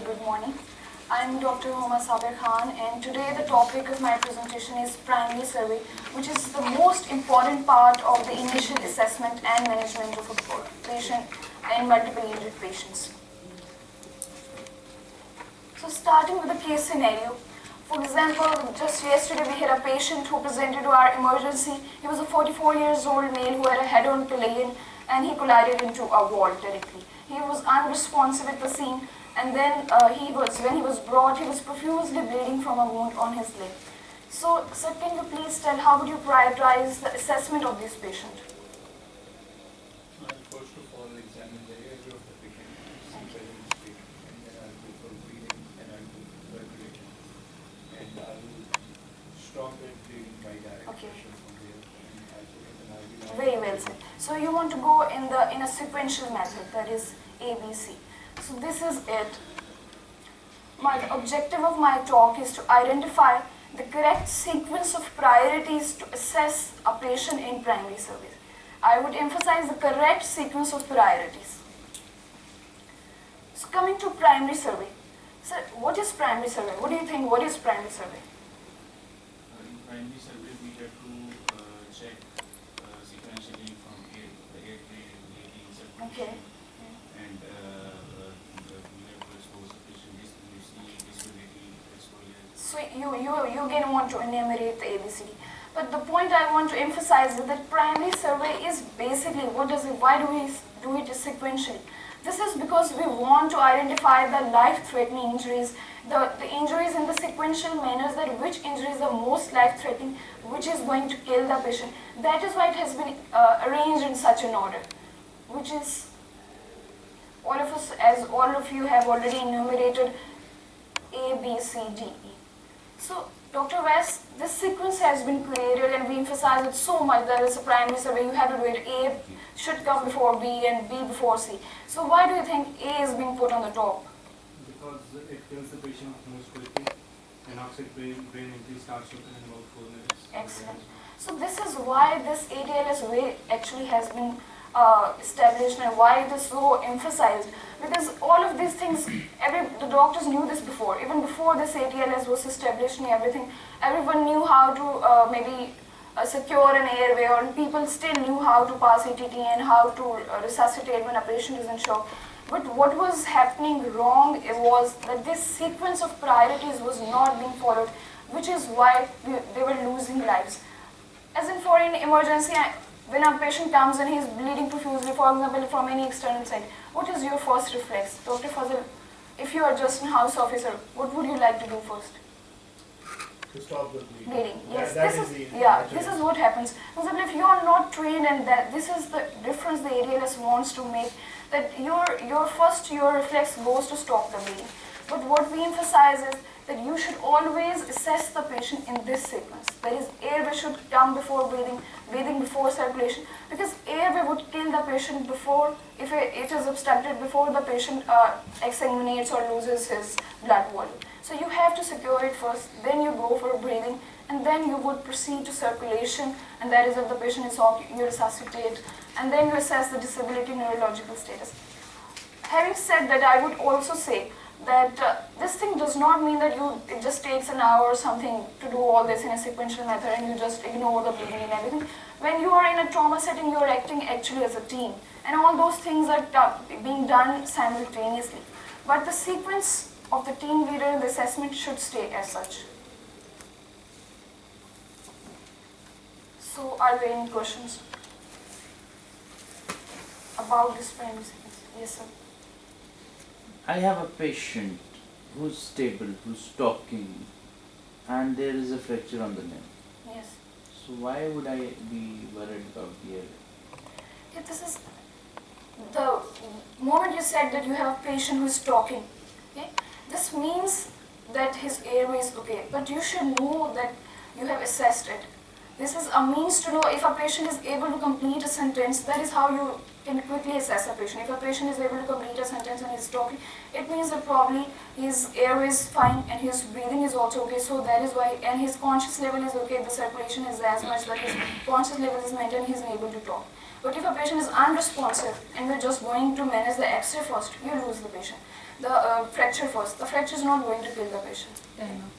good morning. I'm Dr. Homa Sabir Khan, and today the topic of my presentation is primary survey, which is the most important part of the initial assessment and management of a patient and multiple injured patients. So starting with the case scenario, for example, just yesterday we had a patient who presented to our emergency. He was a 44 years old male who had a head-on collision and he collided into a wall directly. He was unresponsive at the scene, and then when he was brought, he was profusely bleeding from a wound on his leg. So, sir, can you please tell how would you prioritize the assessment of this patient? First of all, examine the area of the patient, see whether it's patient, and then I'll go for breathing and I'll go for circulation. And I will stop that bleeding by direct pressure from there. And I'll put in an IV. Very well said. So you want to go in a sequential method, that is ABC. So this is it. The objective of my talk is to identify the correct sequence of priorities to assess a patient in primary service. I would emphasize the correct sequence of priorities. So coming to primary survey. So what is primary survey? What do you think? What is primary survey? In primary survey, we have to check sequentially from the airway, circulation, Okay. and we have to expose the patient disability, exposure. So you again want to enumerate the ABCD. But the point I want to emphasize is that primary survey is basically, why do we do it sequentially? This is because we want to identify the life-threatening injuries, the injuries in the sequential manners, that which injury is the most life-threatening, which is going to kill the patient. That is why it has been arranged in such an order, which is all of us, as all of you have already enumerated, A, B, C, D, E. So, Dr. West, this sequence has been created and we emphasize it so much that it's a primary survey, you have to do it. A should come before B and B before C. So why do you think A is being put on the top? Because it kills the patient most quickly. An oxide brain injury starts to occur in about 4 minutes. Excellent. So this is why this ATLS way actually has been established and why it is so emphasized, because all of these things, the doctors knew this before. Even before this ATLS was established and everything, everyone knew how to maybe secure an airway, or people still knew how to pass ATT and how to resuscitate when a patient is in shock. But what was happening wrong was that this sequence of priorities was not being followed, which is why they were losing lives. As in, for an emergency, when a patient comes and he is bleeding profusely, for example, from any external side, what is your first reflex? Dr. Fazil, if you are just a house officer, what would you like to do first? To stop the Bleeding. Yes, that this is what happens. For example, if you are not trained, and this is the difference the ATLS wants to make, that your reflex goes to stop the bleeding. But what we emphasize is that you should always assess the patient in this sequence. That is, airway should come before breathing, breathing before circulation, because airway would kill the patient before, if it is obstructed, before the patient exsanguinates or loses his blood volume. So you have to secure it first, then you go for breathing, and then you would proceed to circulation, and that is if the patient is shocked, you resuscitate, and then you assess the disability neurological status. Having said that, I would also say that this thing does not mean that it just takes an hour or something to do all this in a sequential method and you just ignore the bleeding and everything. When you are in a trauma setting, you are acting actually as a team, and all those things are being done simultaneously. But the sequence of the team leader in the assessment should stay as such. So are there any questions about this primary sequence? Yes, sir. I have a patient who's stable, who's talking, and there is a fracture on the limb. Yes. So why would I be worried about the airway? Yeah, this is the moment you said that you have a patient who is talking. Okay? This means that his airway is okay, but you should know that you have assessed it. This is a means to know if a patient is able to complete a sentence. That is how you can quickly assess a patient. If a patient is able to complete a sentence and is talking, it means that probably his airway is fine and his breathing is also okay. So that is why, and his conscious level is okay. The circulation is as much that his conscious level is maintained. He is able to talk. But if a patient is unresponsive and we're just going to manage the X-ray first, you lose the patient. the fracture first. The fracture is not going to kill the patient. Yeah, I know.